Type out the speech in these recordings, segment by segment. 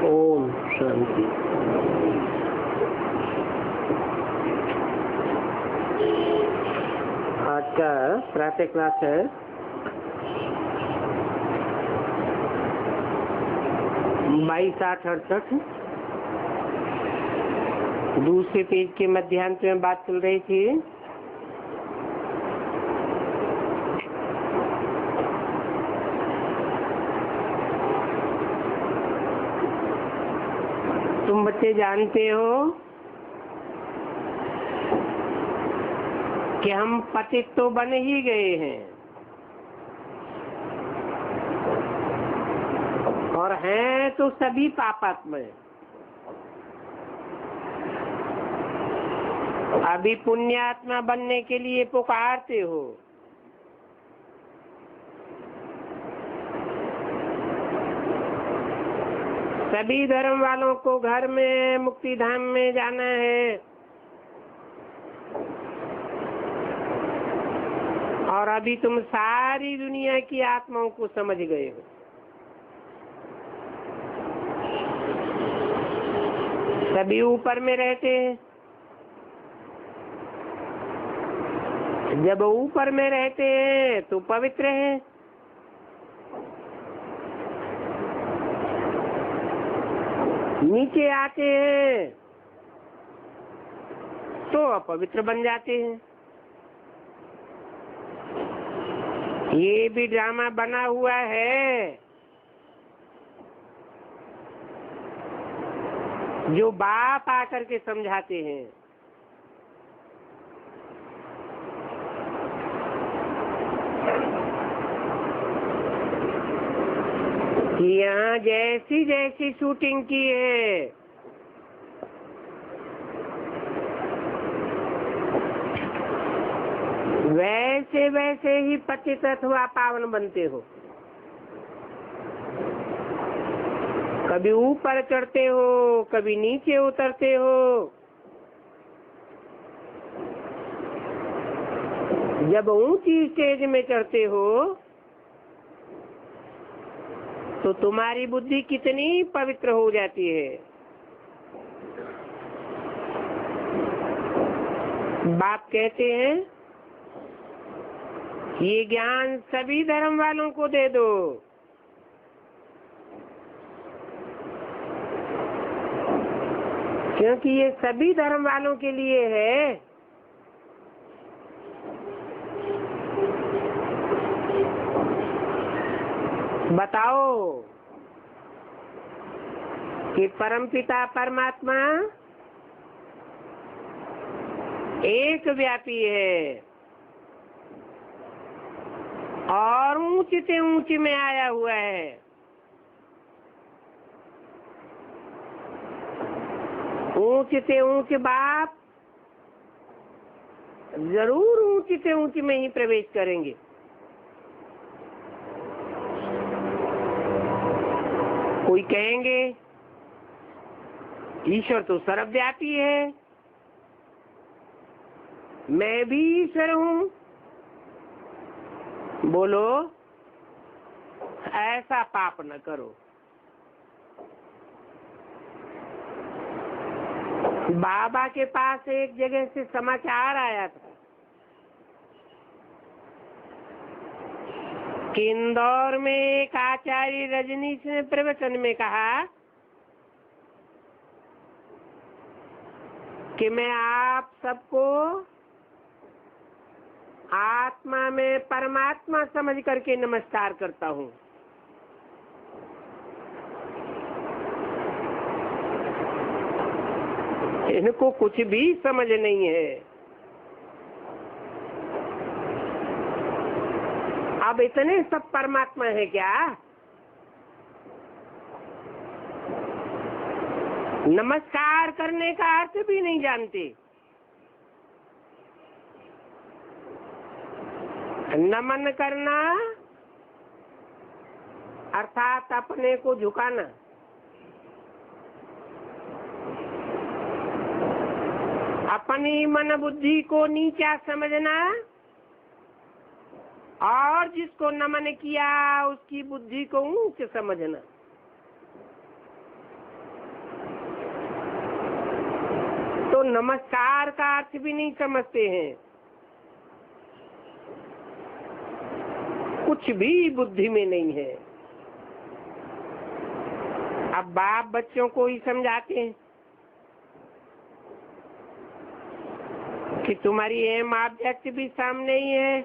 ओम शांति। आज का प्रातः क्लास है 22-8-68। दूसरे पेज के मध्यांत में बात चल रही थी। तुम बच्चे जानते हो कि हम पतित तो बन ही गए हैं और हैं तो सभी पापात्मा। अभी पुण्यात्मा बनने के लिए पुकारते हो। सभी धर्म वालों को घर में मुक्ति धाम में जाना है और अभी तुम सारी दुनिया की आत्माओं को समझ गए हो। सभी ऊपर में रहते हैं। जब ऊपर में रहते हैं तो पवित्र हैं। नीचे आते हैं तो अपवित्र बन जाते हैं। ये भी ड्रामा बना हुआ है जो बाप आकर के समझाते हैं। यहाँ जैसी जैसी शूटिंग की है वैसे वैसे ही पतित अथवा पावन बनते हो। कभी ऊपर चढ़ते हो, कभी नीचे उतरते हो। जब ऊंची स्टेज में चढ़ते हो तो तुम्हारी बुद्धि कितनी पवित्र हो जाती है। बाप कहते हैं ये ज्ञान सभी धर्म वालों को दे दो। क्योंकि ये सभी धर्म वालों के लिए है। बताओ कि परमपिता परमात्मा एक व्यापी है और ऊंच से ऊंच में आया हुआ है। ऊंच से ऊंच बाप जरूर ऊंच से ऊंच में ही प्रवेश करेंगे। कोई कहेंगे ईश्वर तो सर्वव्यापी है, मैं भी ईश्वर हूँ। बोलो ऐसा पाप न करो। बाबा के पास एक जगह से समाचार आया था कि इंदौर में एक आचार्य रजनीश ने प्रवचन में कहा कि मैं आप सबको आत्मा में परमात्मा समझ करके नमस्कार करता हूँ। इनको कुछ भी समझ नहीं है। अब इतने सब परमात्मा है क्या? नमस्कार करने का अर्थ भी नहीं जानते। नमन करना अर्थात अपने को झुकाना। अपनी मन बुद्धि को नीचा समझना और जिसको नमन किया उसकी बुद्धि को ऊंच समझना। तो नमस्कार का अर्थ भी नहीं समझते हैं। कुछ भी बुद्धि में नहीं है। अब बाप बच्चों को ही समझाते हैं कि तुम्हारी एम ऑब्जेक्ट भी सामने ही है।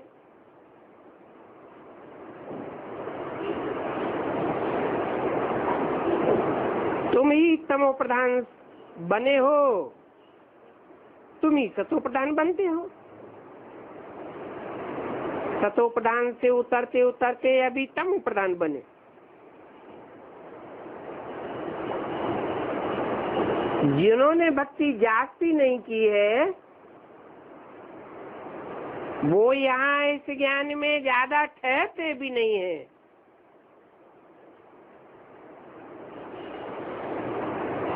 तुम ही तमो प्रधान बने हो, तुम ही सतो प्रधान बनते हो। सतो प्रधान से उतरते उतरते अभी तमो प्रधान बने। जिन्होंने भक्ति जागती नहीं की है वो यहाँ इस ज्ञान में ज्यादा ठहरते भी नहीं है।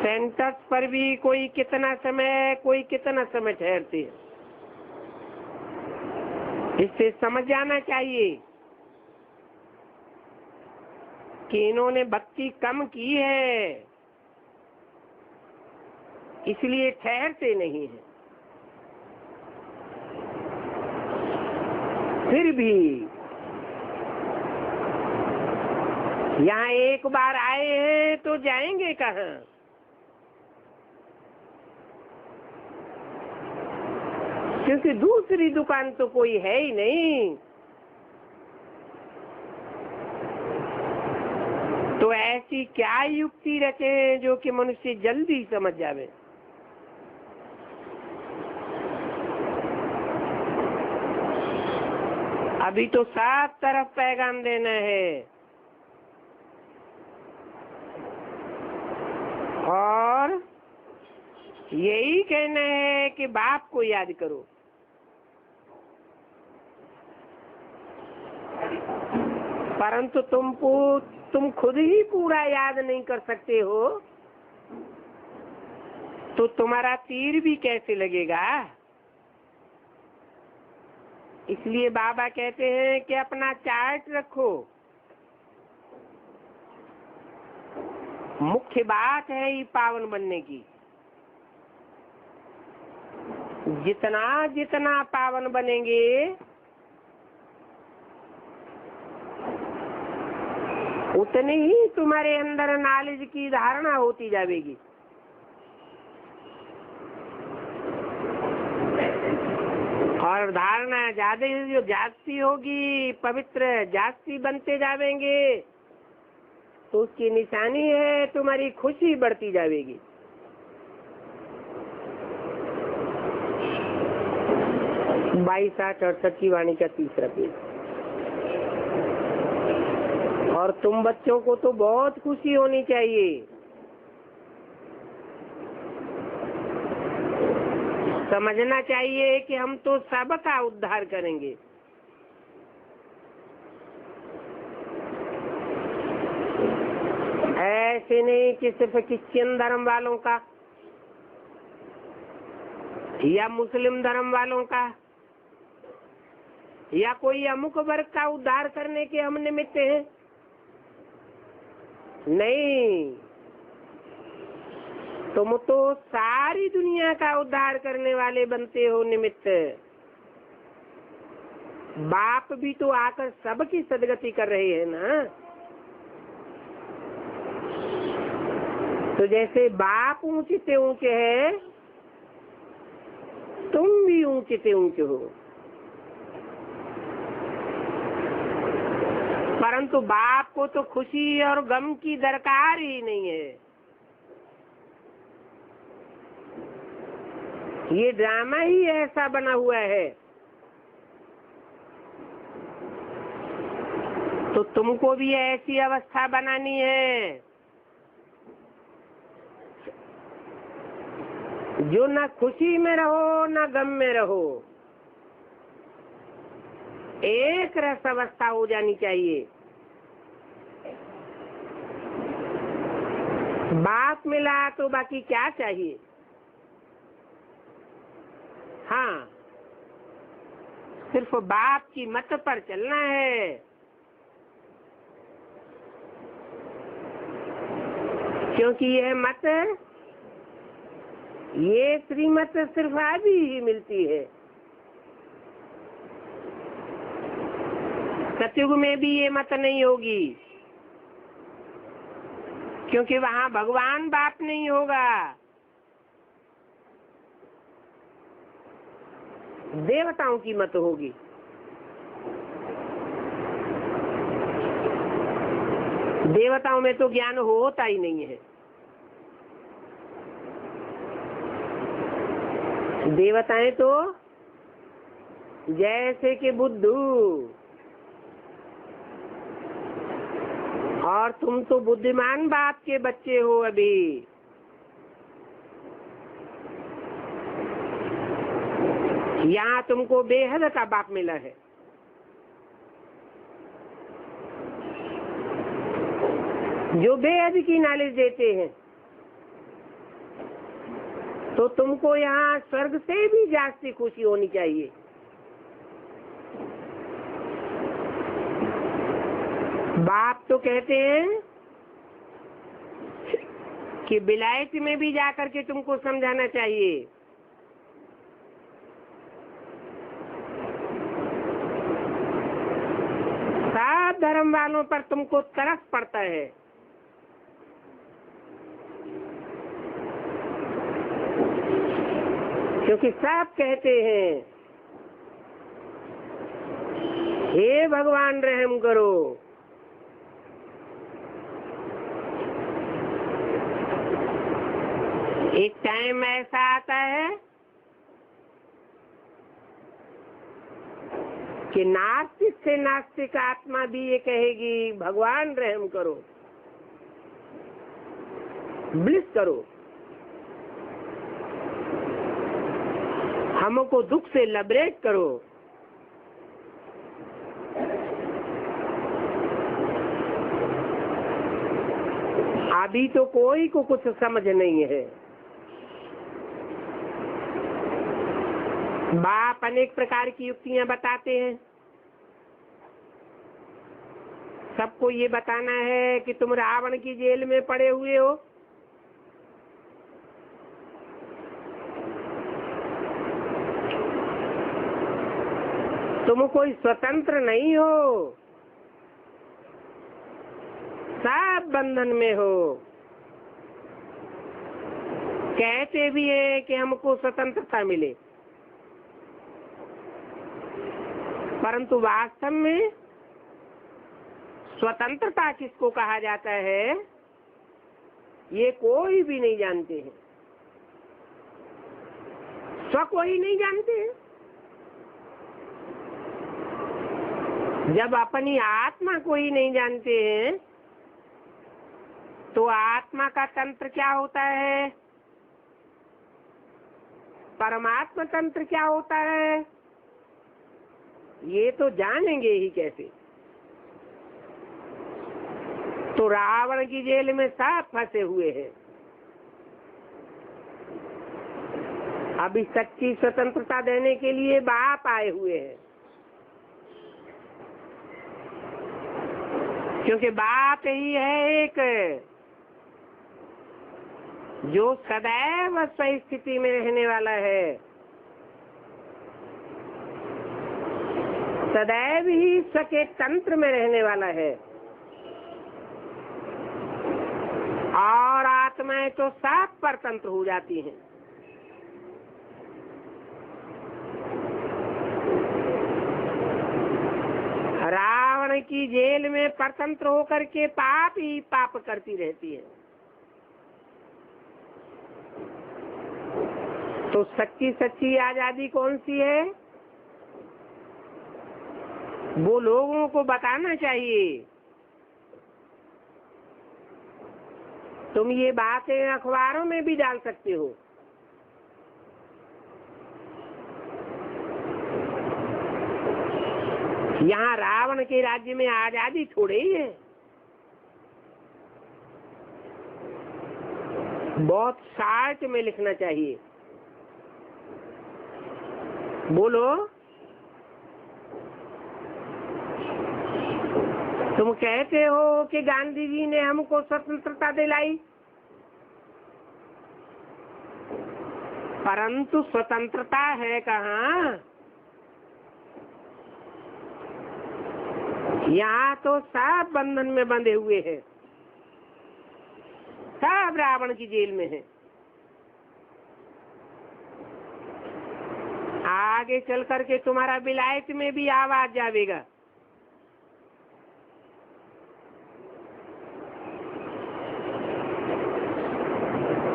सेंटर्स पर भी कोई कितना समय ठहरते हैं। इससे समझ जाना चाहिए कि इन्होंने भक्ति कम की है, इसलिए ठहरते नहीं है। फिर भी यहाँ एक बार आए हैं तो जाएंगे कहाँ? क्योंकि दूसरी दुकान तो कोई है ही नहीं। तो ऐसी क्या युक्ति रचे जो कि मनुष्य जल्दी समझ जावे। अभी तो सात तरफ पैगाम देना है और यही कहना है कि बाप को याद करो। परंतु तुम खुद ही पूरा याद नहीं कर सकते हो तो तुम्हारा तीर भी कैसे लगेगा। इसलिए बाबा कहते हैं कि अपना चार्ट रखो। मुख्य बात है ये पावन बनने की। जितना जितना पावन बनेंगे उतनी ही तुम्हारे अंदर नॉलेज की धारणा होती जाएगी। और धारणा ज्यादा जो जास्ती होगी, पवित्र जास्ती बनते जाएंगे तो उसकी निशानी है तुम्हारी खुशी बढ़ती जाएगी। बाईस 68 की वाणी का तीसरा पेज। और तुम बच्चों को तो बहुत खुशी होनी चाहिए। समझना चाहिए कि हम तो सबका उद्धार करेंगे। ऐसे नहीं कि सिर्फ क्रिश्चियन धर्म वालों का या मुस्लिम धर्म वालों का या कोई अमुक वर्ग का उद्धार करने के हम निमित्त हैं। नहीं, तुम तो सारी दुनिया का उद्धार करने वाले बनते हो निमित्त। बाप भी तो आकर सबकी सदगति कर रहे हैं ना। तो जैसे बाप ऊंचे से ऊंचे है, तुम भी ऊंचे से ऊंचे हो। परंतु बाप को तो खुशी और गम की दरकार ही नहीं है। ये ड्रामा ही ऐसा बना हुआ है। तो तुमको भी ऐसी अवस्था बनानी है जो न खुशी में रहो न गम में रहो, एक रस अवस्था हो जानी चाहिए। बाप मिला तो बाकी क्या चाहिए। हाँ, सिर्फ बाप की मत पर चलना है। क्योंकि यह मत ये श्रीमत सिर्फ अभी ही मिलती है। सतयुग में भी ये मत नहीं होगी, क्योंकि वहां भगवान बाप नहीं होगा, देवताओं की मत होगी। देवताओं में तो ज्ञान होता ही नहीं है। देवताएं तो जैसे कि बुद्धू, और तुम तो बुद्धिमान बाप के बच्चे हो अभी। यहाँ तुमको बेहद का बाप मिला है। जो बेहद की नॉलेज देते हैं, तो तुमको यहाँ स्वर्ग से भी जास्ती खुशी होनी चाहिए। बाप तो कहते हैं कि विलायत में भी जाकर के तुमको समझाना चाहिए। सब धर्म वालों पर तुमको तरस पड़ता है। क्योंकि सब कहते हैं, हे भगवान रहम करो। एक टाइम ऐसा आता है कि नास्तिक से नास्तिक आत्मा भी ये कहेगी, भगवान रहम करो, ब्लिस करो, हमको दुख से लिबरेट करो। अभी तो कोई को कुछ समझ नहीं है। बाप अनेक प्रकार की युक्तियां बताते हैं। सबको ये बताना है कि तुम रावण की जेल में पड़े हुए हो, तुम कोई स्वतंत्र नहीं हो, सब बंधन में हो। कहते भी है कि हमको स्वतंत्रता मिले, परंतु वास्तव में स्वतंत्रता किसको कहा जाता है, ये कोई भी नहीं जानते हैं। स्व को ही नहीं जानते हैं। जब अपनी आत्मा को ही नहीं जानते हैं, तो आत्मा का तंत्र क्या होता है, परमात्मा तंत्र क्या होता है, ये तो जानेंगे ही कैसे। तो रावण की जेल में सब फंसे हुए हैं। अभी सच्ची स्वतंत्रता देने के लिए बाप आए हुए हैं, क्योंकि बाप ही है एक जो सदैव सही स्थिति में रहने वाला है, सदैव ही सके तंत्र में रहने वाला है। और आत्माएं तो सब परतंत्र हो जाती हैं। रावण की जेल में परतंत्र होकर के पाप ही पाप करती रहती है। तो सच्ची सच्ची आजादी कौन सी है, वो लोगों को बताना चाहिए। तुम ये बातें अखबारों में भी डाल सकते हो। यहाँ रावण के राज्य में आजादी थोड़े ही है, बहुत शार्ट में लिखना चाहिए। बोलो, तुम कहते हो कि गांधी जी ने हमको स्वतंत्रता दिलाई, परंतु स्वतंत्रता है कहाँ? यहाँ तो सब बंधन में बंधे हुए हैं, सब रावण की जेल में है। आगे चल करके तुम्हारा विलायत में भी आवाज जावेगा।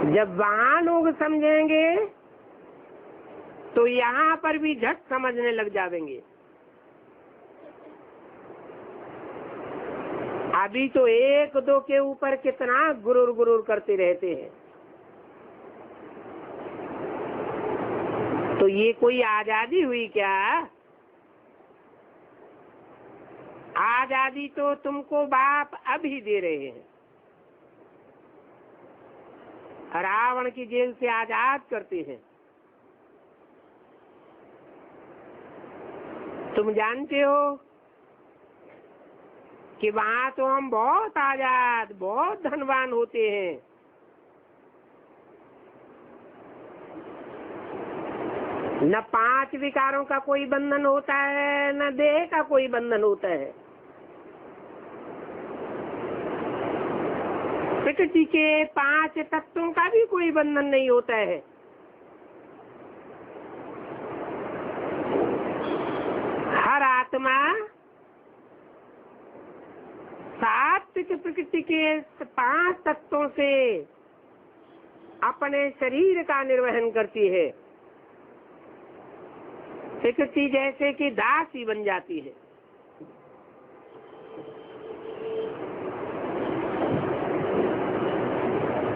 जब वहां लोग समझेंगे तो यहाँ पर भी झट समझने लग जाएंगे। अभी तो एक दो के ऊपर कितना गुरूर गुरूर करते रहते हैं। तो ये कोई आजादी हुई क्या? आजादी तो तुमको बाप अभी दे रहे हैं। रावण की जेल से आजाद करते हैं। तुम जानते हो कि वहां तो हम बहुत आजाद, बहुत धनवान होते हैं। न 5 विकारों का कोई बंधन होता है, न देह का कोई बंधन होता है। प्रकृति के 5 तत्वों का भी कोई बंधन नहीं होता है। हर आत्मा सात्विक प्रकृति के 5 तत्वों से अपने शरीर का निर्वहन करती है। प्रकृति जैसे कि दासी बन जाती है।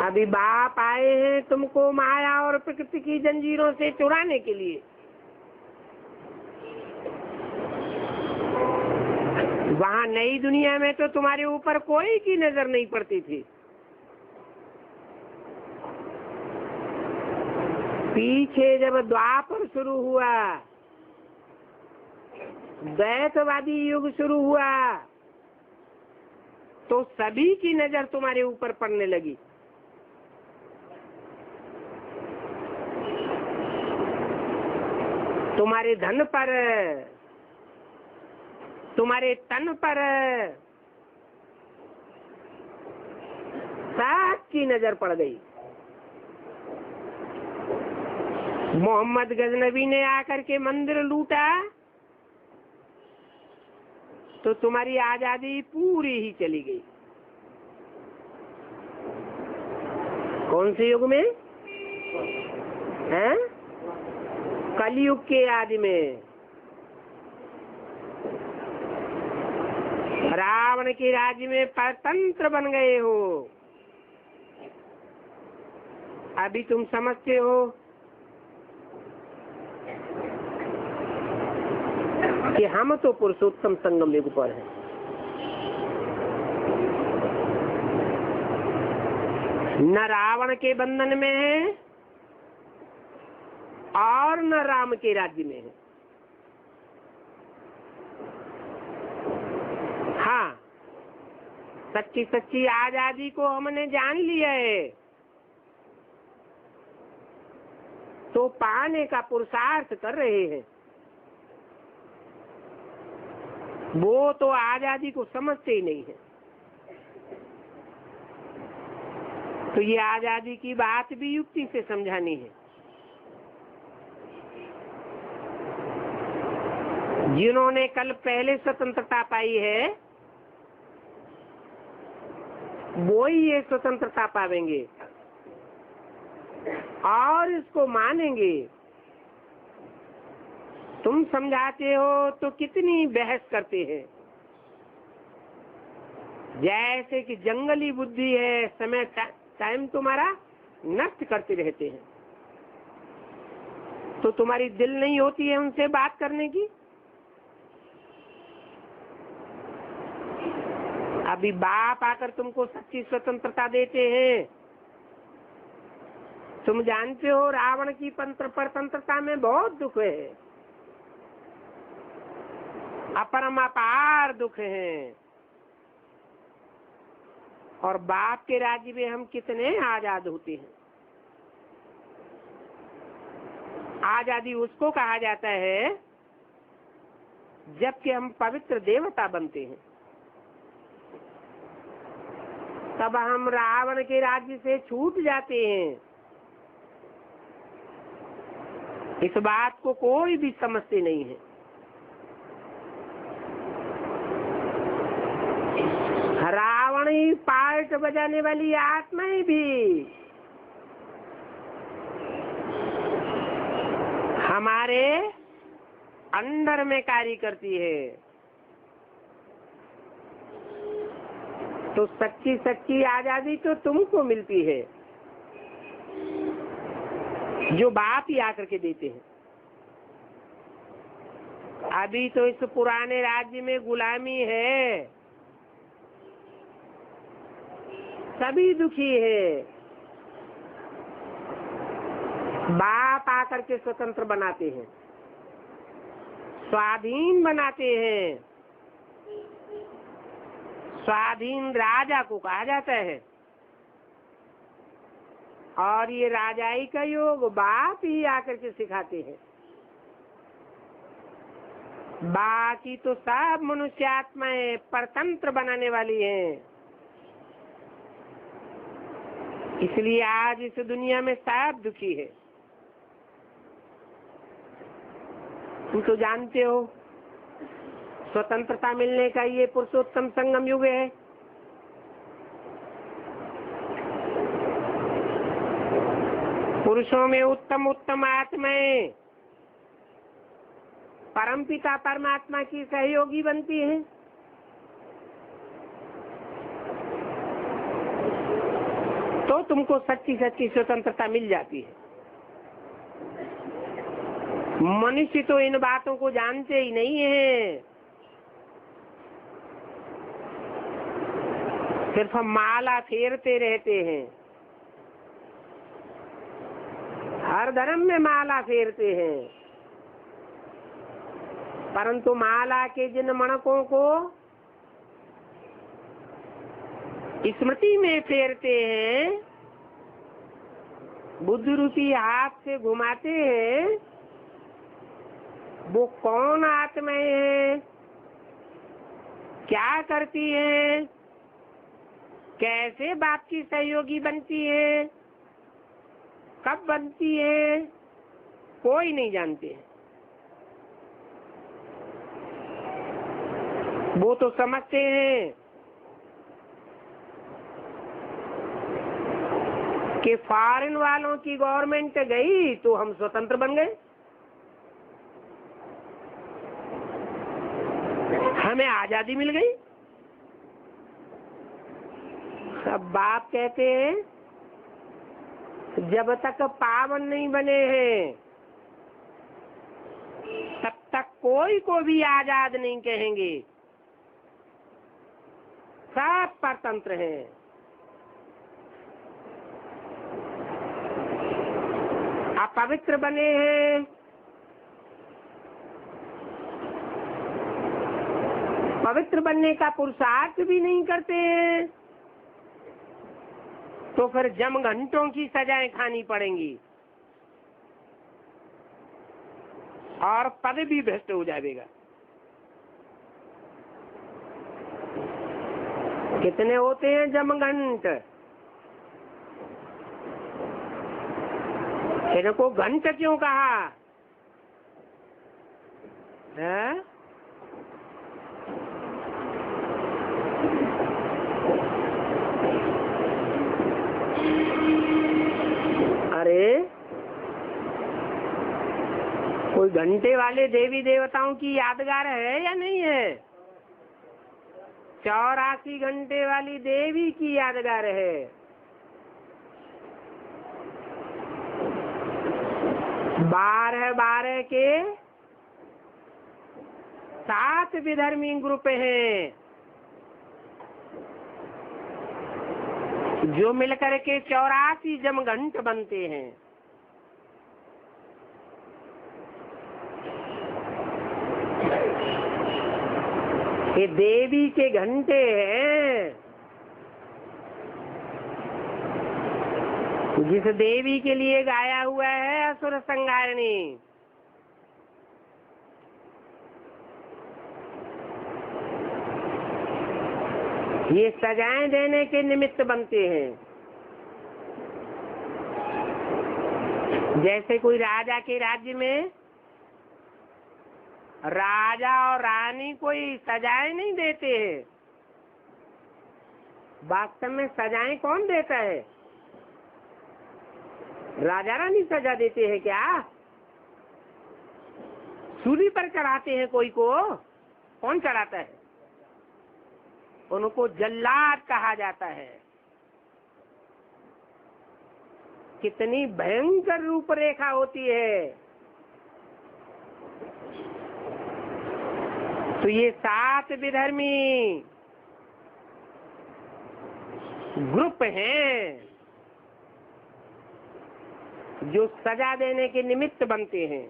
अभी बाप आए हैं तुमको माया और प्रकृति की जंजीरों से छुड़ाने के लिए। वहां नई दुनिया में तो तुम्हारे ऊपर कोई की नजर नहीं पड़ती थी। पीछे जब द्वापर शुरू हुआ, द्वैतवादी युग शुरू हुआ, तो सभी की नजर तुम्हारे ऊपर पड़ने लगी। तुम्हारे धन पर, तुम्हारे तन पर सबकी नजर पड़ गई। मोहम्मद गजनबी ने आकर के मंदिर लूटा तो तुम्हारी आजादी पूरी ही चली गई। कौन से युग में? हैं? कलयुग के आदि में। रावण के राज्य में परतंत्र बन गए हो। अभी तुम समझते हो कि हम तो पुरुषोत्तम संगम युग पर हैं। न रावण के बंधन में है और न राम के राज्य में है। हाँ, सच्ची सच्ची आजादी को हमने जान लिया है तो पाने का पुरुषार्थ कर रहे हैं। वो तो आजादी को समझते ही नहीं है। तो ये आजादी की बात भी युक्ति से समझानी है। जिन्होंने कल पहले स्वतंत्रता पाई है वो ही ये स्वतंत्रता पावेंगे और इसको मानेंगे। तुम समझाते हो तो कितनी बहस करते हैं, जैसे कि जंगली बुद्धि है, समय टाइम तुम्हारा नष्ट करते रहते हैं। तो तुम्हारी दिल नहीं होती है उनसे बात करने की। अभी बाप आकर तुमको सच्ची स्वतंत्रता देते हैं। तुम जानते हो रावण की परतंत्रता में बहुत दुख है, अपरमापार दुख है। और बाप के राज्य में हम कितने आजाद होते हैं। आजादी उसको कहा जाता है जबकि हम पवित्र देवता बनते हैं, तब हम रावण के राज्य से छूट जाते हैं। इस बात को कोई भी समझते नहीं है। रावण ही पार्ट बजाने वाली आत्माएं भी हमारे अंदर में कार्य करती है। तो सच्ची सच्ची आजादी तो तुमको मिलती है, जो बाप ही आकर के देते हैं। अभी तो इस पुराने राज्य में गुलामी है, सभी दुखी है। बाप आकर के स्वतंत्र बनाते हैं, स्वाधीन बनाते हैं। स्वाधीन राजा को कहा जाता है, और ये राजाई का योग बाप ही आकर के सिखाते हैं। बाकी तो सब मनुष्य आत्माएं परतंत्र बनाने वाली हैं। इसलिए आज इस दुनिया में सब दुखी है। तुम तो जानते हो स्वतंत्रता मिलने का ये पुरुषोत्तम संगम युग है। पुरुषों में उत्तम उत्तम आत्माएं परमपिता परमात्मा की सहयोगी बनती हैं। तो तुमको सच्ची सच्ची स्वतंत्रता मिल जाती है। मनुष्य तो इन बातों को जानते ही नहीं है, सिर्फ माला फेरते रहते हैं। हर धर्म में माला फेरते हैं, परंतु माला के जिन मणकों को स्मृति में फेरते हैं, बुद्ध रूपी हाथ से घुमाते हैं, वो कौन आत्माएं हैं, क्या करती हैं, कैसे बाप की सहयोगी बनती है, कब बनती है, कोई नहीं जानते। वो तो समझते हैं कि फॉरेन वालों की गवर्नमेंट गई तो हम स्वतंत्र बन गए, हमें आजादी मिल गई। सब बाप कहते हैं जब तक पावन नहीं बने हैं तब तक कोई को भी आजाद नहीं कहेंगे। सब परतंत्र हैं। अपवित्र बने हैं, पवित्र बनने का पुरुषार्थ भी नहीं करते हैं, तो फिर जम घंटों की सजाएं खानी पड़ेंगी और पद भी भ्रष्ट हो जाएगा। कितने होते हैं जमघंट? इनको घंट क्यों कहा है? अरे कोई घंटे वाले देवी देवताओं की यादगार है या नहीं है? 84 घंटे वाली देवी की यादगार है। 12 के 7 विधर्मी ग्रुप हैं जो मिलकर के 84 जमघंट बनते हैं। ये देवी के घंटे हैं। जिस देवी के लिए गाया हुआ है असुर संहारिणी, ये सजाएं देने के निमित्त बनते हैं। जैसे कोई राजा के राज्य में राजा और रानी कोई सजाएं नहीं देते हैं। वास्तव में सजाएं कौन देता है? राजा रानी सजा देते हैं क्या? सूली पर चढ़ाते हैं कोई को? कौन चढ़ाता है? उनको जल्लाद कहा जाता है। कितनी भयंकर रूपरेखा होती है। तो ये 7 विधर्मी ग्रुप हैं जो सजा देने के निमित्त बनते हैं।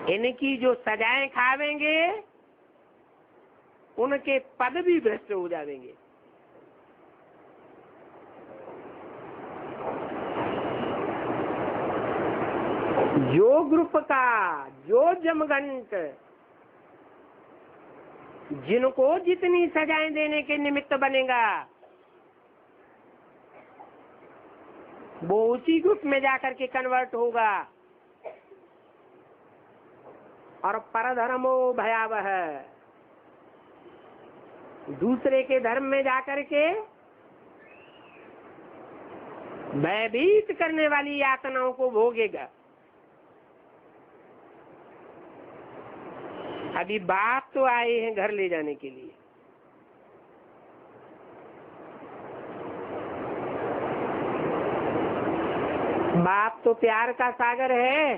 इनकी जो सजाएं खावेंगे उनके पद भी भ्रष्ट हो जाएंगे। जो ग्रुप का जो जमगंट जिनको जितनी सजाएं देने के निमित्त बनेगा वो उसी ग्रुप में जाकर के कन्वर्ट होगा। और परधर्मो भयावह, दूसरे के धर्म में जाकर के भयभीत करने वाली यातनाओं को भोगेगा। अभी बाप तो आए हैं घर ले जाने के लिए। बाप तो प्यार का सागर है।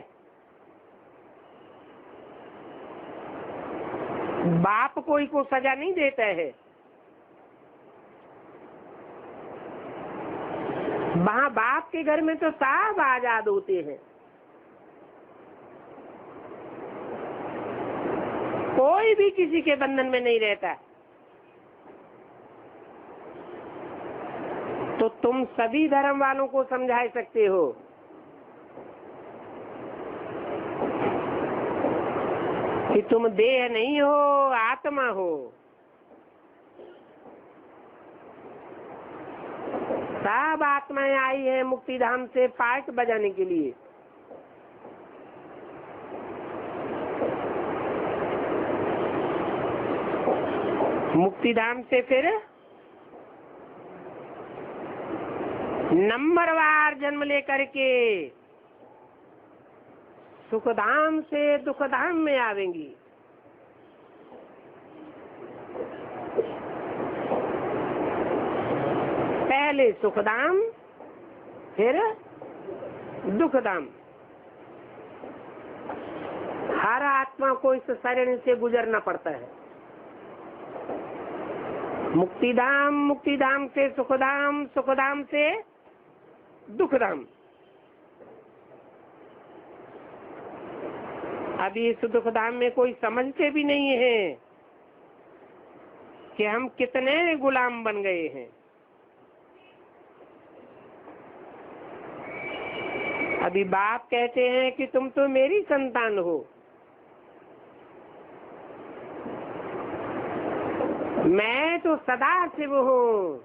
बाप कोई को सजा नहीं देता है। वहाँ बाप के घर में तो सब आजाद होते हैं। कोई भी किसी के बंधन में नहीं रहता। तो तुम सभी धर्म वालों को समझा सकते हो कि तुम देह नहीं हो, आत्मा हो। सब आत्माएं आई है मुक्तिधाम से पार्ट बजाने के लिए। मुक्तिधाम से फिर नंबरवार जन्म लेकर के सुखधाम से दुखधाम में आवेंगी। पहले सुखधाम फिर दुखधाम। हर आत्मा को इस शरीर से गुजरना पड़ता है। मुक्तिधाम, मुक्तिधाम से सुखधाम, सुखधाम से दुखधाम। अभी इस दुखधाम में कोई समझते भी नहीं है कि हम कितने गुलाम बन गए हैं। अभी बाप कहते हैं कि तुम तो मेरी संतान हो। मैं तो सदा शिव हूँ,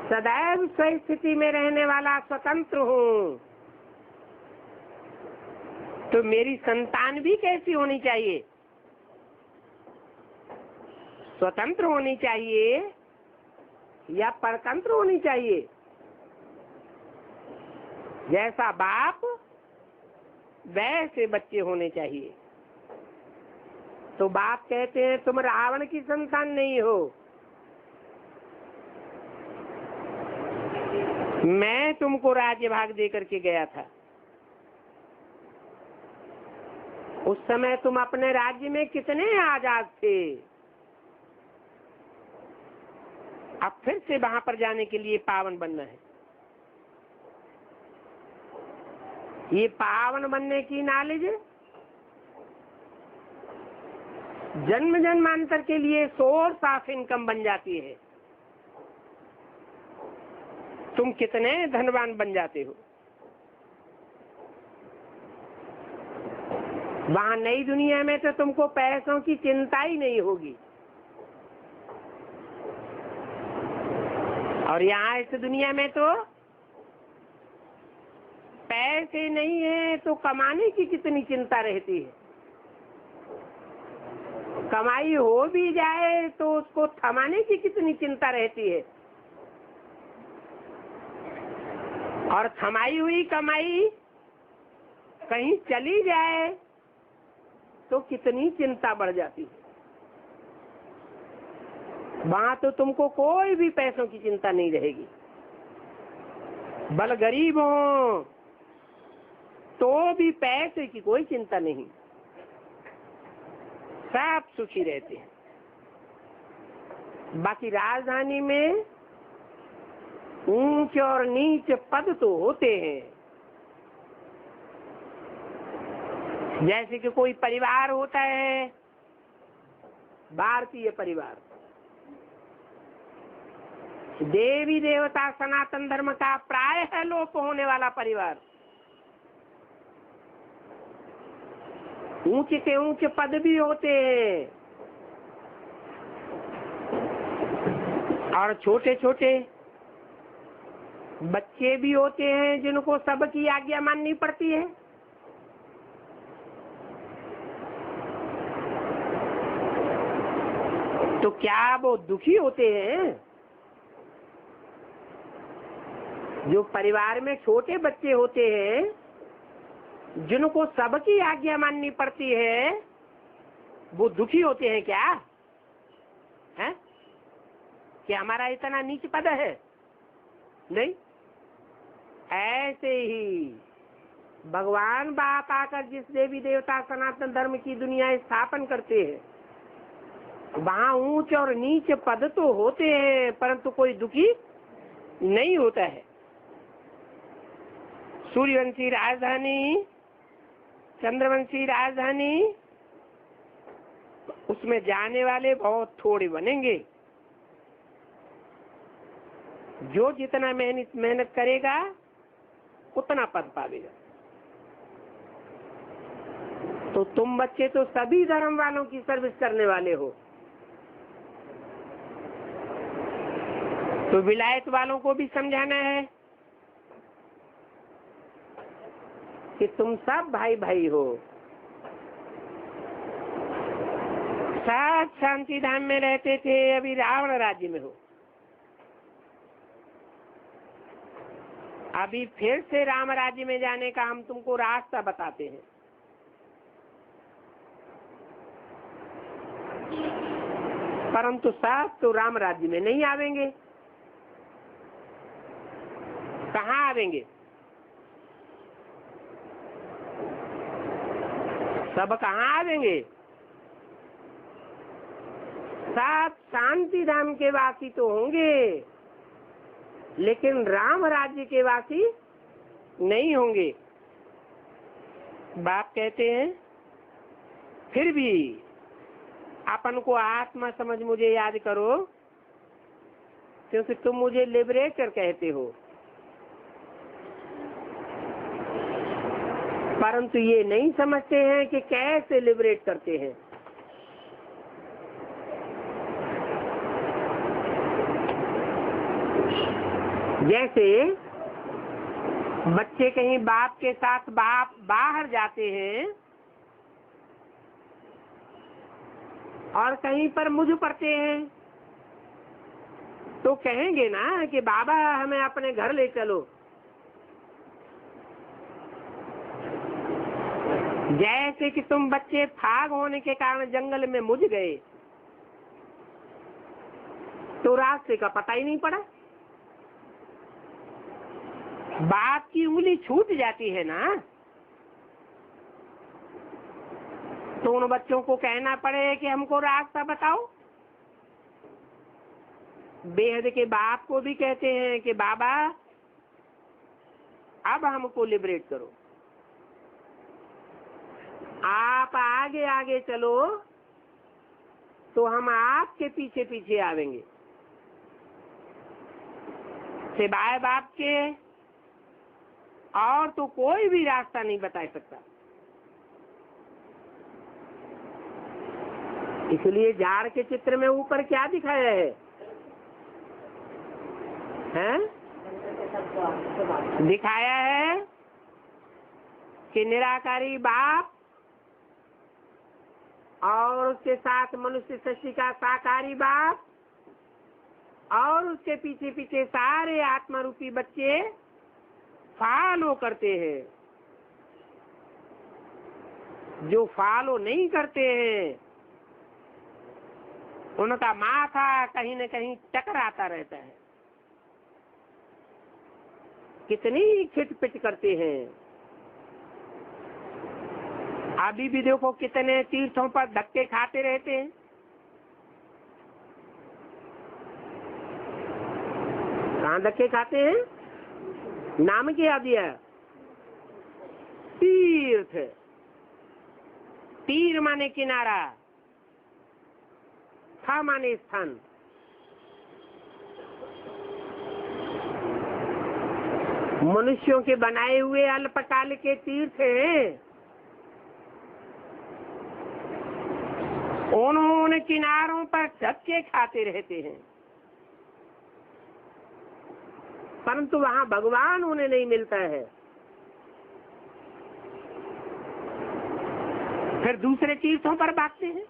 सदैव स्वस्थिति में रहने वाला स्वतंत्र हूँ। तो मेरी संतान भी कैसी होनी चाहिए? स्वतंत्र होनी चाहिए या परतंत्र होनी चाहिए? जैसा बाप वैसे बच्चे होने चाहिए। तो बाप कहते हैं तुम रावण की संतान नहीं हो। मैं तुमको राज्य भाग दे करके गया था। उस समय तुम अपने राज्य में कितने आजाद थे। अब फिर से वहां पर जाने के लिए पावन बनना है। ये पावन बनने की नॉलेज जन्म जन्मांतर के लिए सोर्स ऑफ इनकम बन जाती है। तुम कितने धनवान बन जाते हो। वहां नई दुनिया में तो तुमको पैसों की चिंता ही नहीं होगी, और यहाँ इस दुनिया में तो पैसे नहीं है तो कमाने की कितनी चिंता रहती है। कमाई हो भी जाए तो उसको थमाने की कितनी चिंता रहती है, और थमाई हुई कमाई कहीं चली जाए तो कितनी चिंता बढ़ जाती है। वहां तो तुमको कोई भी पैसों की चिंता नहीं रहेगी। बल गरीब हो तो भी पैसे की कोई चिंता नहीं, सब सुखी रहते हैं। बाकी राजधानी में ऊंच और नीच पद तो होते हैं। जैसे कि कोई परिवार होता है, भारतीय परिवार, देवी देवता सनातन धर्म का प्रायः लोप होने वाला परिवार, ऊंचे से ऊंचे पद भी होते हैं, और छोटे छोटे बच्चे भी होते हैं जिनको सबकी आज्ञा माननी पड़ती है। तो क्या वो दुखी होते हैं? जो परिवार में छोटे बच्चे होते हैं जिनको सबकी आज्ञा माननी पड़ती है, वो दुखी होते हैं क्या? है कि हमारा इतना नीच पद है? नहीं। ऐसे ही भगवान बाप आकर जिस देवी देवता सनातन धर्म की दुनिया स्थापन करते हैं, वहाँ ऊंच और नीच पद तो होते हैं परंतु कोई दुखी नहीं होता है। सूर्यवंशी राजधानी, चंद्रवंशी राजधानी, उसमें जाने वाले बहुत थोड़े बनेंगे। जो जितना मेहनत करेगा उतना पद पावेगा। तो तुम बच्चे तो सभी धर्म वालों की सर्विस करने वाले हो, तो विलायत वालों को भी समझाना है कि तुम सब भाई भाई हो। साथ शांति धाम में रहते थे, अभी रावण राज्य में हो। अभी फिर से राम राज्य में जाने का हम तुमको रास्ता बताते हैं। परंतु साथ तो राम राज्य में नहीं आवेंगे। कहाँ आवेंगे? सब कहाँ आवेंगे? साथ शांति धाम के वासी तो होंगे, लेकिन राम राज्य के वासी नहीं होंगे। बाप कहते हैं फिर भी अपन को आत्मा समझ मुझे याद करो, क्योंकि तुम मुझे लिबरेटर कहते हो। परंतु ये नहीं समझते हैं कि कैसे लिबरेट करते हैं। जैसे बच्चे कहीं बाप के साथ बाहर जाते हैं और कहीं पर मुझ पड़ते हैं, तो कहेंगे ना कि बाबा हमें अपने घर ले चलो। जैसे कि तुम बच्चे फाग होने के कारण जंगल में मुझ गए तो रास्ते का पता ही नहीं पड़ा। बाप की उंगली छूट जाती है ना, तो उन बच्चों को कहना पड़े कि हमको रास्ता बताओ। बेहद के बाप को भी कहते हैं कि बाबा अब हमको लिबरेट करो, आप आगे आगे चलो तो हम आपके पीछे पीछे आवेंगे। सिवाय बाप के और तो कोई भी रास्ता नहीं बता सकता। इसलिए झाड़ के चित्र में ऊपर क्या दिखाया है? हैं? दिखाया है कि निराकारी बाप और उसके साथ मनुष्य सृष्टि का साकारी बाप और उसके पीछे पीछे सारे आत्मा रूपी बच्चे फॉलो करते हैं। जो फॉलो नहीं करते हैं उनका माथा कहीं न कहीं टकराता रहता है। कितनी खिटपिट करते हैं। अभी भी देखो कितने तीर्थों पर धक्के खाते रहते हैं। कहाँ धक्के खाते हैं? नाम क्या दिया? तीर्थ। तीर माने किनारा, था माने स्थान। मनुष्यों के बनाए हुए अल्पकाल के तीर्थ हैं। उन्होंने किनारों पर धक्के खाते रहते हैं, परंतु वहां भगवान उन्हें नहीं मिलता है। फिर दूसरे तीर्थों पर भागते हैं,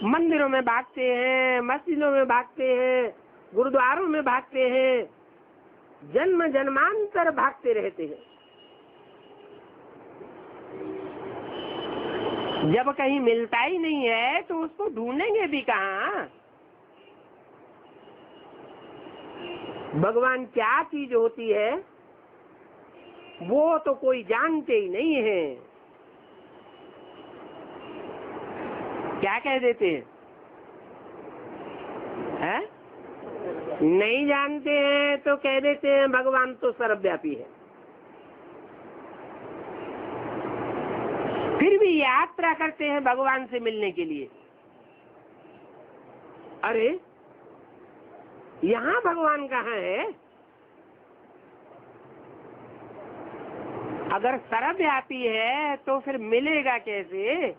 मंदिरों में भागते हैं, मस्जिदों में भागते हैं, गुरुद्वारों में भागते हैं, जन्म जन्मांतर भागते रहते हैं। जब कहीं मिलता ही नहीं है तो उसको ढूंढेंगे भी कहाँ? भगवान क्या चीज होती है वो तो कोई जानते ही नहीं है। क्या कह देते हैं? है? नहीं जानते हैं तो कह देते हैं भगवान तो सर्वव्यापी है। फिर भी यात्रा करते हैं भगवान से मिलने के लिए। अरे यहाँ भगवान कहाँ है? अगर सर्वव्यापी है तो फिर मिलेगा कैसे?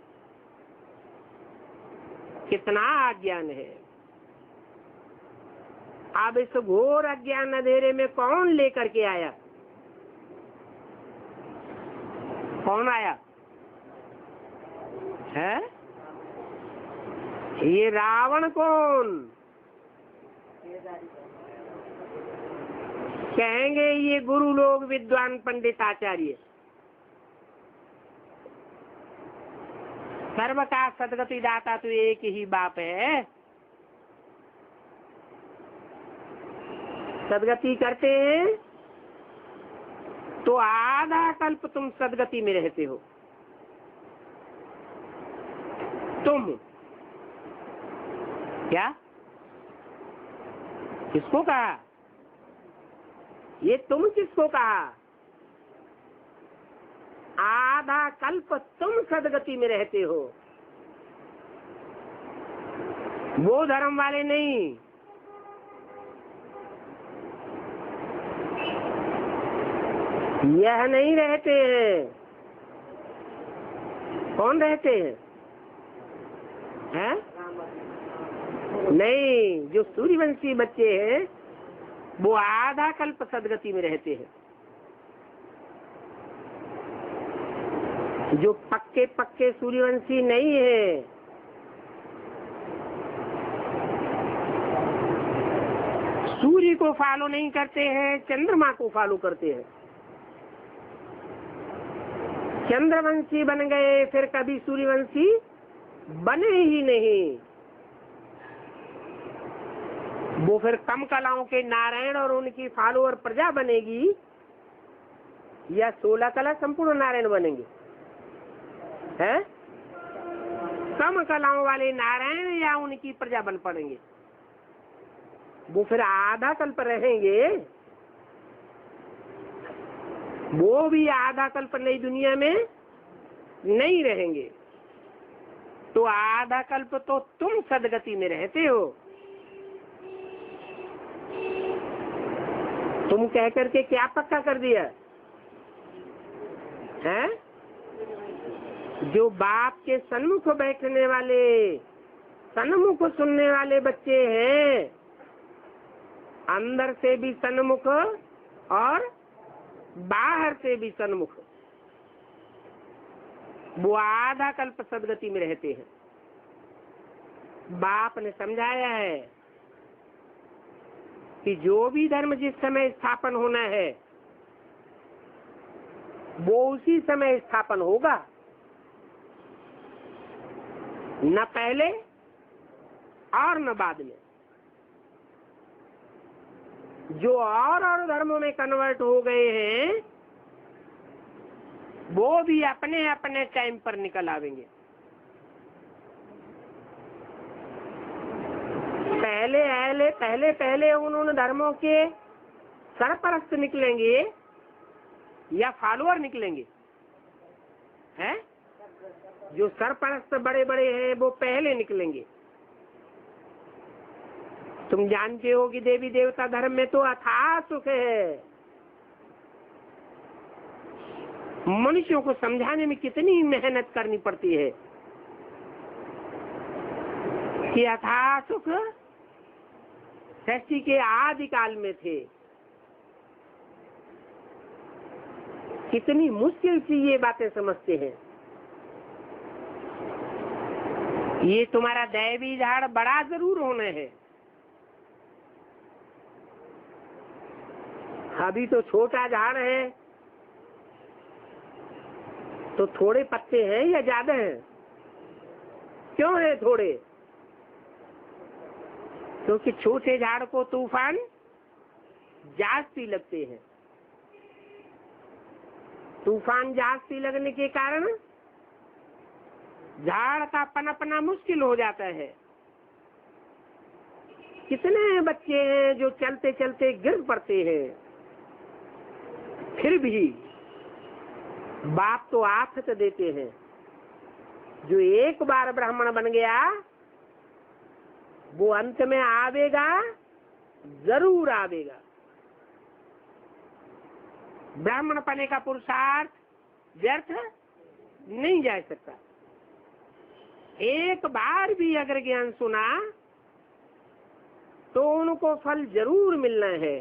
कितना अज्ञान है। अब इस घोर अज्ञान अंधेरे में कौन लेकर के आया? कौन आया है? ये रावण कौन? कहेंगे ये गुरु लोग, विद्वान पंडित आचार्य। सर्व का सदगति दाता तो एक ही बाप है। सदगति करते हैं तो आधा कल्प तुम सदगति में रहते हो। तुम क्या? किसको कहा? ये तुम किसको कहा? आधा कल्प तुम सदगति में रहते हो, वो धर्म वाले नहीं। यह नहीं रहते हैं। कौन रहते हैं? हैं? नहीं, जो सूर्यवंशी बच्चे हैं वो आधा कल्प सदगति में रहते हैं। जो पक्के पक्के सूर्यवंशी नहीं है, सूर्य को फॉलो नहीं करते हैं, चंद्रमा को फॉलो करते हैं। चंद्रवंशी बन गए फिर कभी सूर्यवंशी बने ही नहीं। वो फिर कम कलाओं के नारायण और उनकी फॉलोअर प्रजा बनेगी या 16 कला संपूर्ण नारायण बनेंगे? है? कम कलाओं वाले नारायण या उनकी प्रजा बन पड़ेंगे। वो फिर आधा कल्प रहेंगे। वो भी आधा कल्प नई दुनिया में नहीं रहेंगे। तो आधा कल्प तो तुम सदगति में रहते हो। तुम कह करके क्या पक्का कर दिया है? जो बाप के सन्मुख बैठने वाले, सन्मुख सुनने वाले बच्चे हैं, अंदर से भी सन्मुख और बाहर से भी सन्मुख, वो आधा कल्प सदगति में रहते हैं। बाप ने समझाया है कि जो भी धर्म जिस समय स्थापन होना है वो उसी समय स्थापन होगा, न पहले और न बाद में। जो और धर्मों में कन्वर्ट हो गए हैं वो भी अपने अपने टाइम पर निकल आवेंगे। पहले उन धर्मों के सरपरस्त निकलेंगे या फॉलोअर निकलेंगे? हैं? जो सरपरस्त बड़े बड़े हैं वो पहले निकलेंगे। तुम जानते हो कि देवी देवता धर्म में तो अथाह सुख है। मनुष्यों को समझाने में कितनी मेहनत करनी पड़ती है कि अथाह सुख सृष्टि के आदि काल में थे। कितनी मुश्किल से ये बातें समझते हैं। ये तुम्हारा दैवी झाड़ बड़ा जरूर होना है। अभी तो छोटा झाड़ है तो थोड़े पत्ते हैं या ज्यादा हैं? क्यों है थोड़े? क्योंकि छोटे झाड़ को तूफान जास्ती लगते हैं। तूफान जास्ती लगने के कारण झाड़ का पनपना मुश्किल हो जाता है। कितने बच्चे हैं जो चलते चलते गिर पड़ते हैं, फिर भी बाप तो आफत देते हैं। जो एक बार ब्राह्मण बन गया वो अंत में आवेगा, जरूर आवेगा। ब्राह्मण पने का पुरुषार्थ व्यर्थ नहीं जा सकता। एक बार भी अगर ज्ञान सुना तो उनको फल जरूर मिलना है,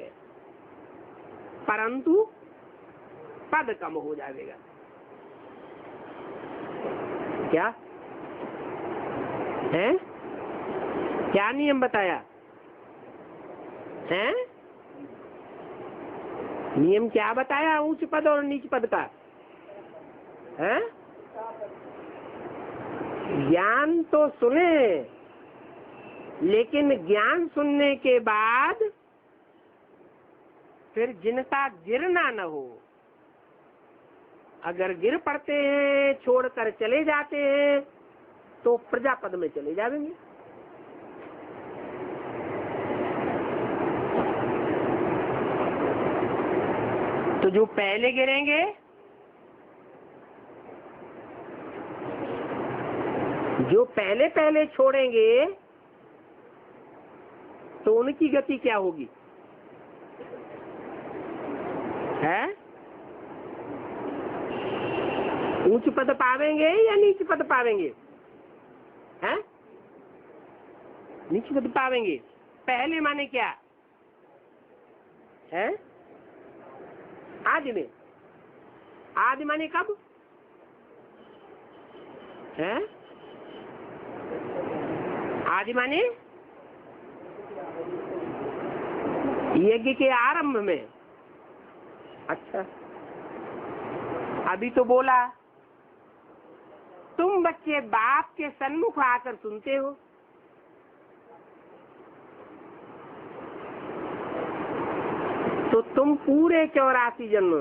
परंतु पद कम हो जाएगा। क्या है? क्या नियम बताया है? नियम क्या बताया उच्च पद और नीच पद का? है? ज्ञान तो सुने, लेकिन ज्ञान सुनने के बाद फिर जिनका गिरना न हो। अगर गिर पड़ते हैं, छोड़कर चले जाते हैं, तो प्रजापद में चले जाएंगे। तो जो पहले गिरेंगे, जो पहले पहले छोड़ेंगे, तो उनकी गति क्या होगी? है? उच्च पद पावेंगे या नीच पद पावेंगे? हैं? नीच पद पावेंगे। पहले माने क्या है? आदि में। आदि माने कब है? आदि माने यज्ञ के आरंभ में। अच्छा, अभी तो बोला तुम बच्चे बाप के सन्मुख आकर सुनते हो। तो तुम पूरे 84 जन्म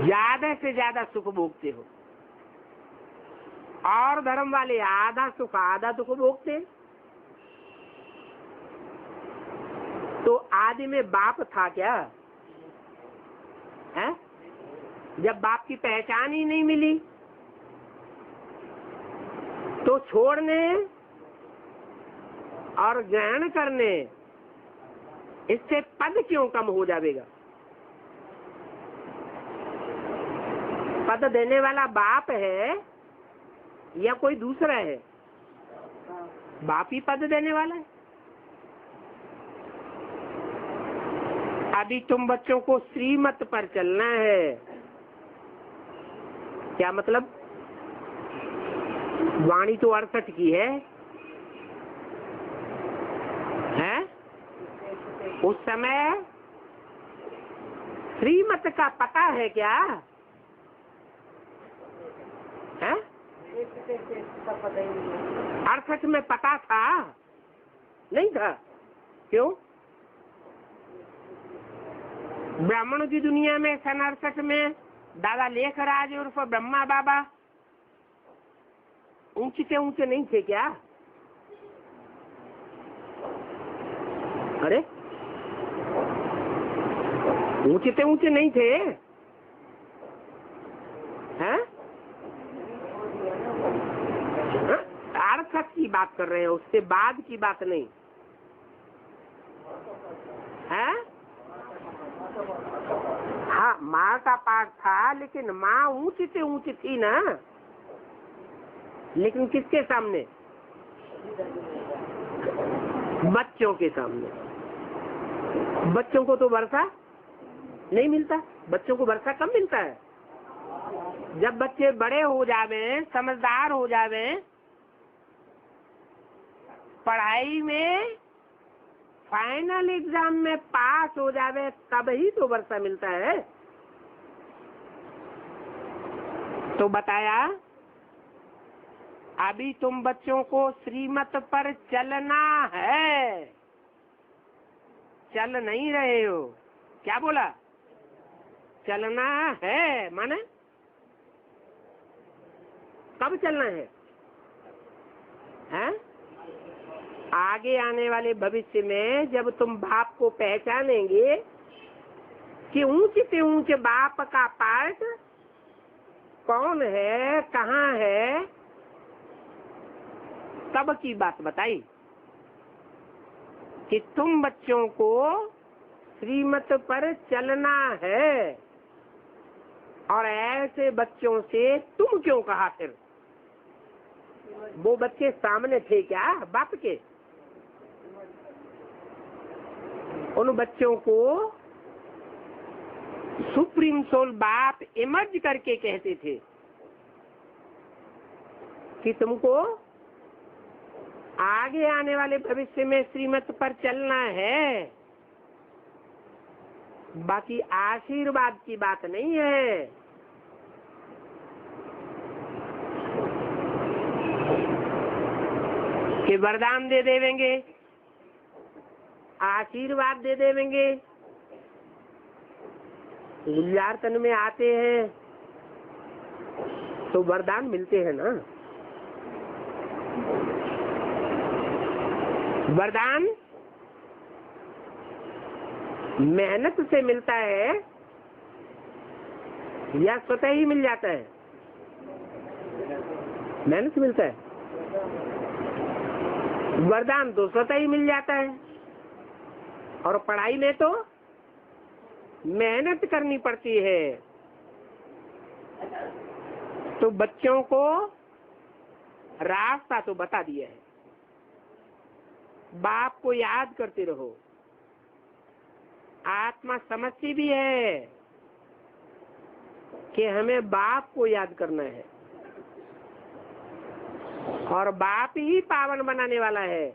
ज्यादा से ज्यादा सुख भोगते हो, और धर्म वाले आधा सुख आधा दुख भोगते। तो आदि में बाप था क्या है? जब बाप की पहचान ही नहीं मिली तो छोड़ने और ग्रहण करने इससे पद क्यों कम हो जाएगा? पद देने वाला बाप है या कोई दूसरा है? बाप ही पद देने वाला है। अभी तुम बच्चों को श्रीमत पर चलना है। क्या मतलब? वाणी तो 68 की है, हैं? उस समय श्रीमत का पता है क्या? है? 68 में पता था? नहीं था। क्यों? ब्राह्मणों की दुनिया में सन 68 में दादा लेखराज उर्फ ब्रह्मा बाबा ऊंचे ऊंचे नहीं थे क्या? अरे ऊंचे नहीं थे, हैं? 68 की बात कर रहे हैं, उससे बाद की बात नहीं है। हाँ, माँ का पाठ था, लेकिन माँ ऊंची से ऊंची थी ना। लेकिन किसके सामने? बच्चों के सामने। बच्चों को तो वर्षा नहीं मिलता। बच्चों को वर्षा कब मिलता है? जब बच्चे बड़े हो जावे, समझदार हो जावे, पढ़ाई में फाइनल एग्जाम में पास हो जावे, तब ही तो वर्षा मिलता है। तो बताया, अभी तुम बच्चों को श्रीमत पर चलना है। चल नहीं रहे हो। क्या बोला? चलना है। माने कब चलना है? हैं? आगे आने वाले भविष्य में जब तुम बाप को पहचानेंगे कि ऊंचे से ऊंचे बाप का पार्ट कौन है, कहाँ है, तब की बात बताई कि तुम बच्चों को श्रीमत पर चलना है। और ऐसे बच्चों से तुम क्यों कहा? फिर वो बच्चे सामने थे क्या बाप के? उन बच्चों को सुप्रीम सोल बाप इमर्ज करके कहते थे कि तुमको आगे आने वाले भविष्य में श्रीमत पर चलना है। बाकी आशीर्वाद की बात नहीं है। कि वरदान दे देवेंगे, आशीर्वाद दे देवेंगे। गुलजार तन में आते हैं तो वरदान मिलते हैं ना। वरदान मेहनत से मिलता है या स्वतः ही मिल जाता है? मेहनत से मिलता है। वरदान तो स्वतः ही मिल जाता है। और पढ़ाई में तो मेहनत करनी पड़ती है। तो बच्चों को रास्ता तो बता दिया है। बाप को याद करते रहो। आत्मा समझती भी है कि हमें बाप को याद करना है, और बाप ही पावन बनाने वाला है,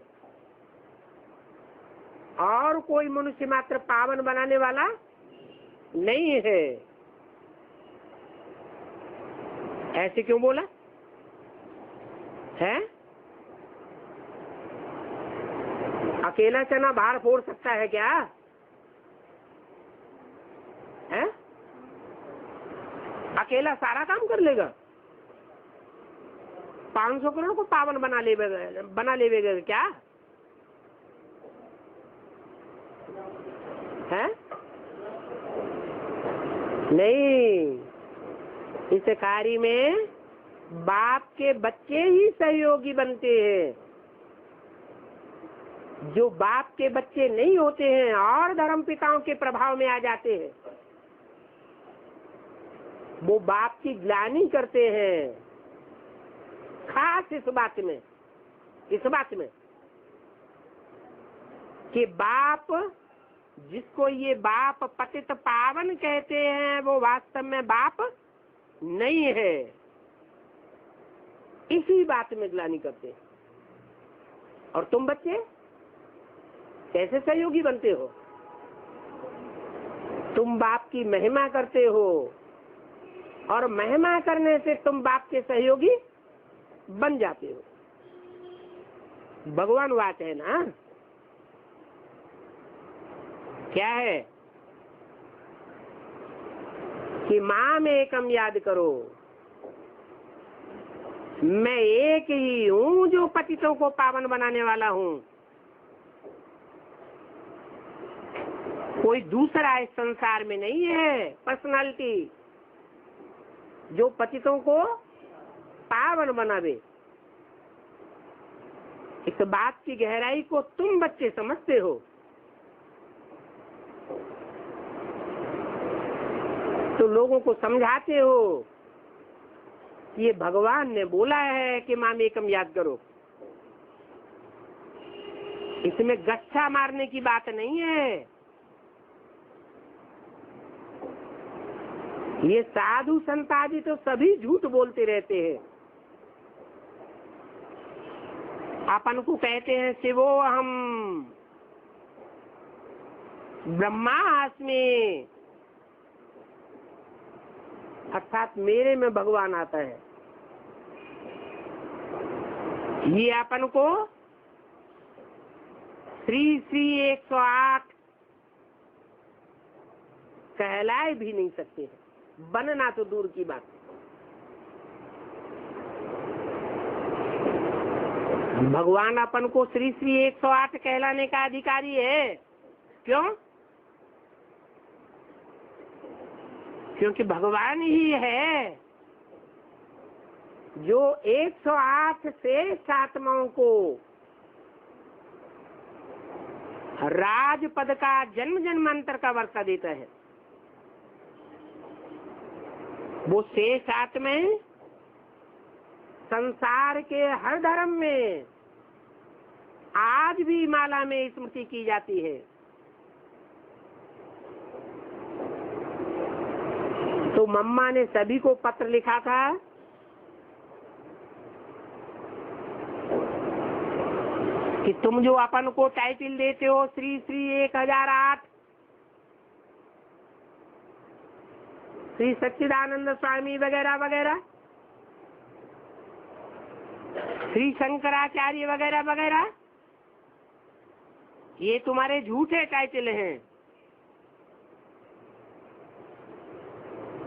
और कोई मनुष्य मात्र पावन बनाने वाला नहीं है। ऐसे क्यों बोला है? अकेला चना बाहर फोड़ सकता है क्या? है? अकेला सारा काम कर लेगा? 500 करोड़ को पावन बना लेगा क्या? है? नहीं। इस कार्य में बाप के बच्चे ही सहयोगी बनते हैं। जो बाप के बच्चे नहीं होते हैं और धर्म पिताओं के प्रभाव में आ जाते हैं, वो बाप की ग्लानि करते हैं, खास इस बात में कि बाप, जिसको ये बाप पतित पावन कहते हैं, वो वास्तव में बाप नहीं है। इसी बात में ग्लानि करते हैं। और तुम बच्चे कैसे सहयोगी बनते हो? तुम बाप की महिमा करते हो, और महिमा करने से तुम बाप के सहयोगी बन जाते हो। भगवान बात है ना, क्या है कि माम एकम याद करो, मैं एक ही हूँ जो पतितों को पावन बनाने वाला हूँ। कोई दूसरा इस संसार में नहीं है पर्सनालिटी जो पतितों को पावन बनावे। इस बात की गहराई को तुम बच्चे समझते हो। तो लोगों को समझाते हो कि ये भगवान ने बोला है कि माम एकम याद करो। इसमें गच्छा मारने की बात नहीं है। ये साधु संत आदि तो सभी झूठ बोलते रहते हैं। अपन को कहते हैं शिवो हम ब्रह्मास्मि, अर्थात मेरे में भगवान आता है। ये अपन को श्री श्री 108 कहलाए भी नहीं सकते हैं, बनना तो दूर की बात। भगवान अपन को श्री श्री 108 कहलाने का अधिकारी है। क्यों? क्योंकि भगवान ही है जो 108 श्रेष्ठ आत्माओं को राजपद का जन्म जन्मांतर का वर्षा देता है। वो शेष आत्माएं संसार के हर धर्म में आज भी माला में स्मृति की जाती है। तो मम्मा ने सभी को पत्र लिखा था कि तुम जो अपन को टाइटल देते हो श्री श्री 1008, श्री सच्चिदानंद स्वामी वगैरह वगैरह, श्री शंकराचार्य वगैरह वगैरह, ये तुम्हारे झूठे टाइटल हैं।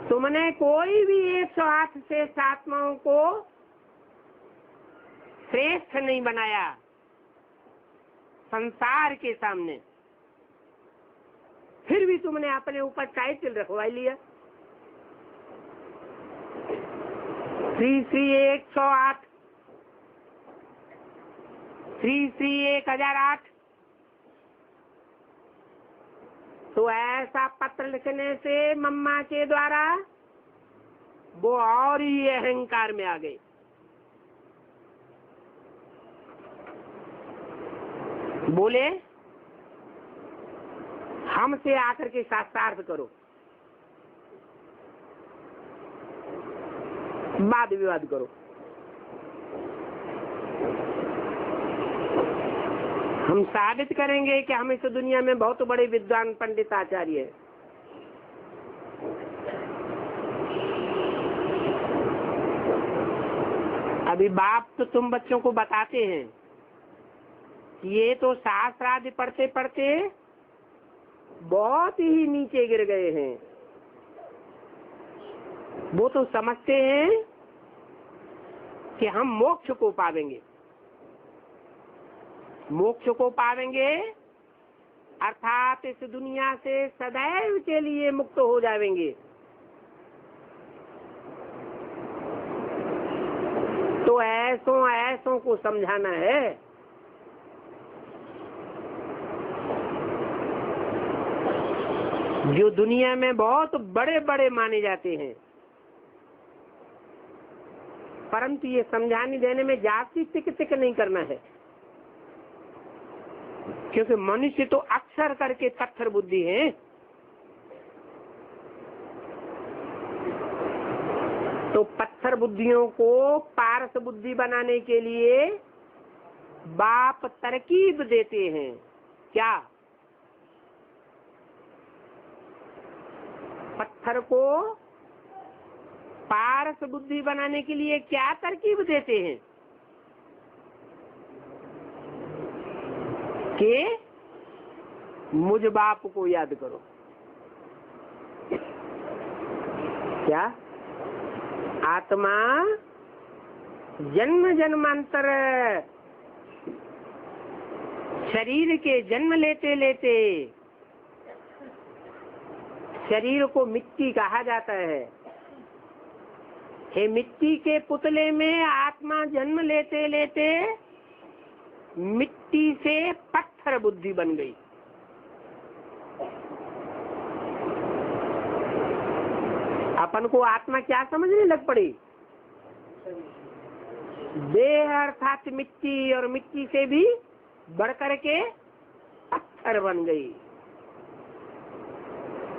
तुमने कोई भी 108 से आत्माओं को श्रेष्ठ नहीं बनाया संसार के सामने, फिर भी तुमने अपने ऊपर टाइटल रखवा लिया श्री श्री 108, श्री श्री 1008। तो ऐसा पत्र लिखने से मम्मा के द्वारा वो और ही अहंकार में आ गए। बोले हमसे आकर के शास्त्रार्थ करो, वाद विवाद करो। हम साबित करेंगे कि हम इस दुनिया में बहुत बड़े विद्वान पंडित आचार्य हैं। अभी बाप तो तुम बच्चों को बताते हैं ये तो शास्त्र आदि पढ़ते पढ़ते बहुत ही नीचे गिर गए हैं। वो तो समझते हैं कि हम मोक्ष को पावेंगे, मोक्ष को पावेंगे अर्थात इस दुनिया से सदैव के लिए मुक्त हो जाएंगे। तो ऐसों ऐसों को समझाना है जो दुनिया में बहुत बड़े बड़े माने जाते हैं, परंतु ये समझाने देने में जाति तिक तिक नहीं करना है, क्योंकि मनुष्य तो अक्सर करके पत्थर बुद्धि है। तो पत्थर बुद्धियों को पारस बुद्धि बनाने के लिए बाप तरकीब देते हैं। क्या? पत्थर को पारस बुद्धि बनाने के लिए क्या तरकीब देते हैं कि मुझ बाप को याद करो। क्या? आत्मा जन्म जन्मांतर शरीर के जन्म लेते लेते, शरीर को मिट्टी कहा जाता है, हे मिट्टी के पुतले में आत्मा जन्म लेते लेते मिट्टी से पत्थर बुद्धि बन गई। अपन को आत्मा क्या समझने लग पड़ी? देह अर्थात मिट्टी, और मिट्टी से भी बढ़कर के पत्थर बन गई।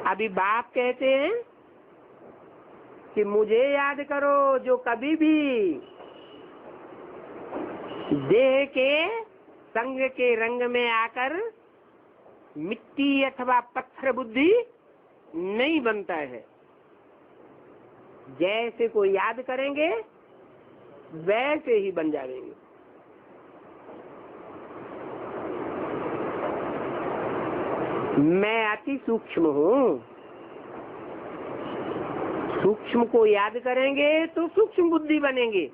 अभी बाप कहते हैं कि मुझे याद करो, जो कभी भी देह के संग के रंग में आकर मिट्टी अथवा पत्थर बुद्धि नहीं बनता है। जैसे को याद करेंगे वैसे ही बन जाएंगे। मैं अति सूक्ष्म हूँ, सूक्ष्म को याद करेंगे तो सूक्ष्म बुद्धि बनेंगे,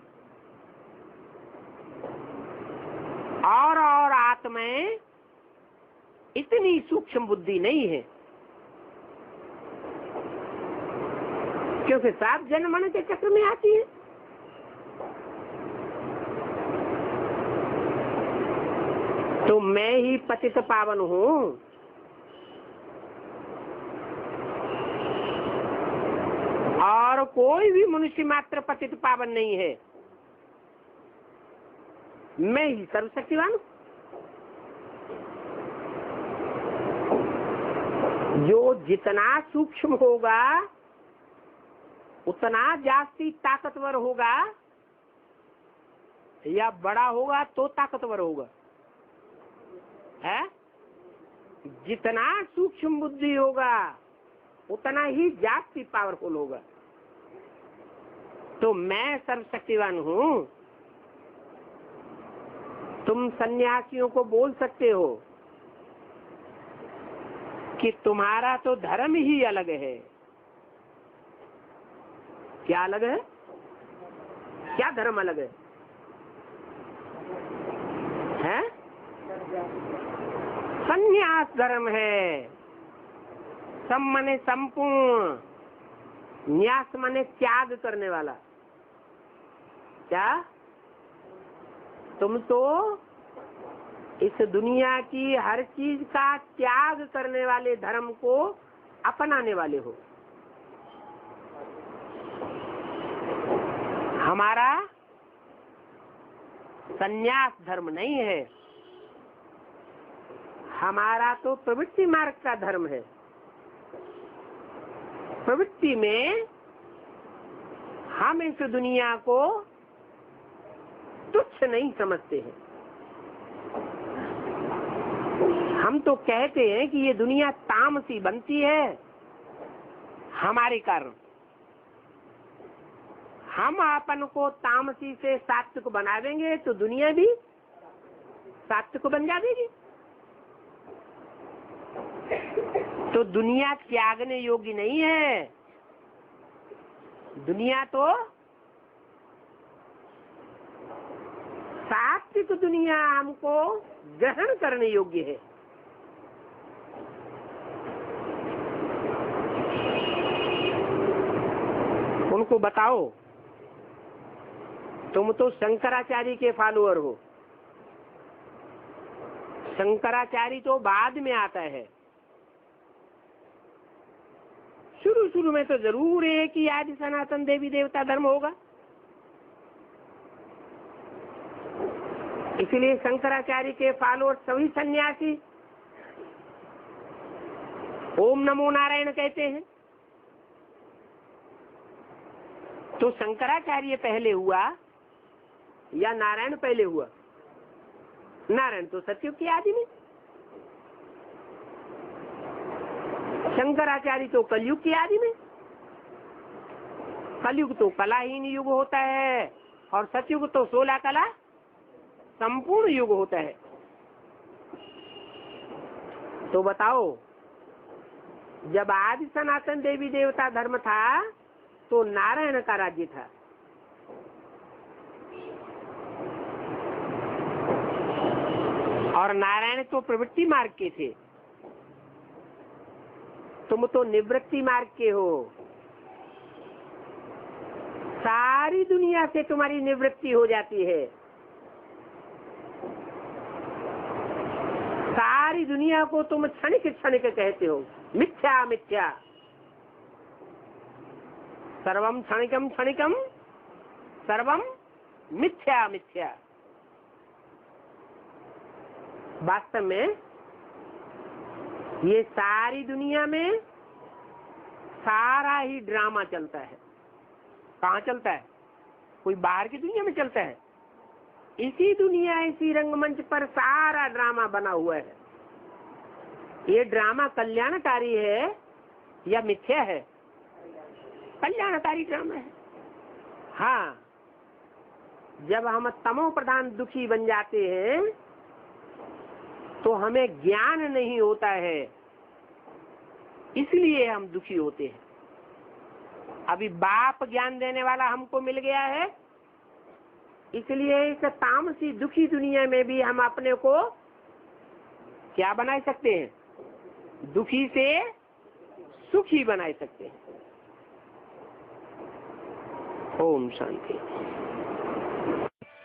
और आत्माएं इतनी सूक्ष्म बुद्धि नहीं है, क्योंकि सात जन्म मरण के चक्र में आती है। तो मैं ही पतित पावन हूँ, और कोई भी मनुष्य मात्र पतित पावन नहीं है। मैं ही सर्वशक्तिवान हूँ। जो जितना सूक्ष्म होगा उतना जास्ती ताकतवर होगा, या बड़ा होगा तो ताकतवर होगा, है? जितना सूक्ष्म बुद्धि होगा उतना ही जास्ती पावरफुल होगा। तो मैं सर्वशक्तिवान हूँ। तुम सन्यासियों को बोल सकते हो कि तुम्हारा तो धर्म ही अलग है। क्या अलग है? क्या धर्म अलग है? हैं? संन्यास धर्म है। सम माने संपूर्ण, न्यास माने त्याग करने वाला। क्या? तुम तो इस दुनिया की हर चीज का त्याग करने वाले धर्म को अपनाने वाले हो। हमारा संन्यास धर्म नहीं है, हमारा तो प्रवृत्ति मार्ग का धर्म है। प्रवृत्ति में हम इस दुनिया को तुच्छ नहीं समझते हैं। हम तो कहते हैं कि ये दुनिया तामसी बनती है हमारे कारण। हम अपन को तामसी से सात्विक बनावेंगे तो दुनिया भी सात्विक बन जाएगी। तो दुनिया त्यागने योग्य नहीं है, दुनिया तो सात्विक दुनिया हमको ग्रहण करने योग्य है। उनको बताओ, तुम तो शंकराचार्य के फॉलोअर हो। शंकराचार्य तो बाद में आता है, शुरू में तो जरूर है कि आदि सनातन देवी देवता धर्म होगा। इसलिए शंकराचार्य के फॉलोअर सभी सन्यासी ओम नमो नारायण कहते हैं। तो शंकराचार्य पहले हुआ या नारायण पहले हुआ? नारायण तो सतयुग की आदि में, शंकराचार्य तो कलयुग की आदि में। कलयुग तो कलाहीन युग होता है और सतयुग तो 16 कला संपूर्ण युग होता है। तो बताओ, जब आदि सनातन देवी देवता धर्म था तो नारायण का राज्य था। और नारायण तो प्रवृत्ति मार्ग के थे, तुम तो निवृत्ति मार्ग के हो। सारी दुनिया से तुम्हारी निवृत्ति हो जाती है। सारी दुनिया को तुम क्षणिक क्षणिक कहते हो, मिथ्या मिथ्या, सर्वम क्षणिकम क्षणिकम, सर्वम मिथ्या मिथ्या। वास्तव में ये सारी दुनिया में सारा ही ड्रामा चलता है। कहाँ चलता है? कोई बाहर की दुनिया में चलता है? इसी दुनिया, इसी रंगमंच पर सारा ड्रामा बना हुआ है। ये ड्रामा कल्याणकारी है या मिथ्या है? कल्याणकारी ड्रामा है। हाँ, जब हम तमो प्रधान दुखी बन जाते हैं तो हमें ज्ञान नहीं होता है, इसलिए हम दुखी होते हैं। अभी बाप ज्ञान देने वाला हमको मिल गया है, इसलिए इस तामसी दुखी दुनिया में भी हम अपने को क्या बना सकते हैं? दुखी से सुखी बना सकते हैं। ओम शांति।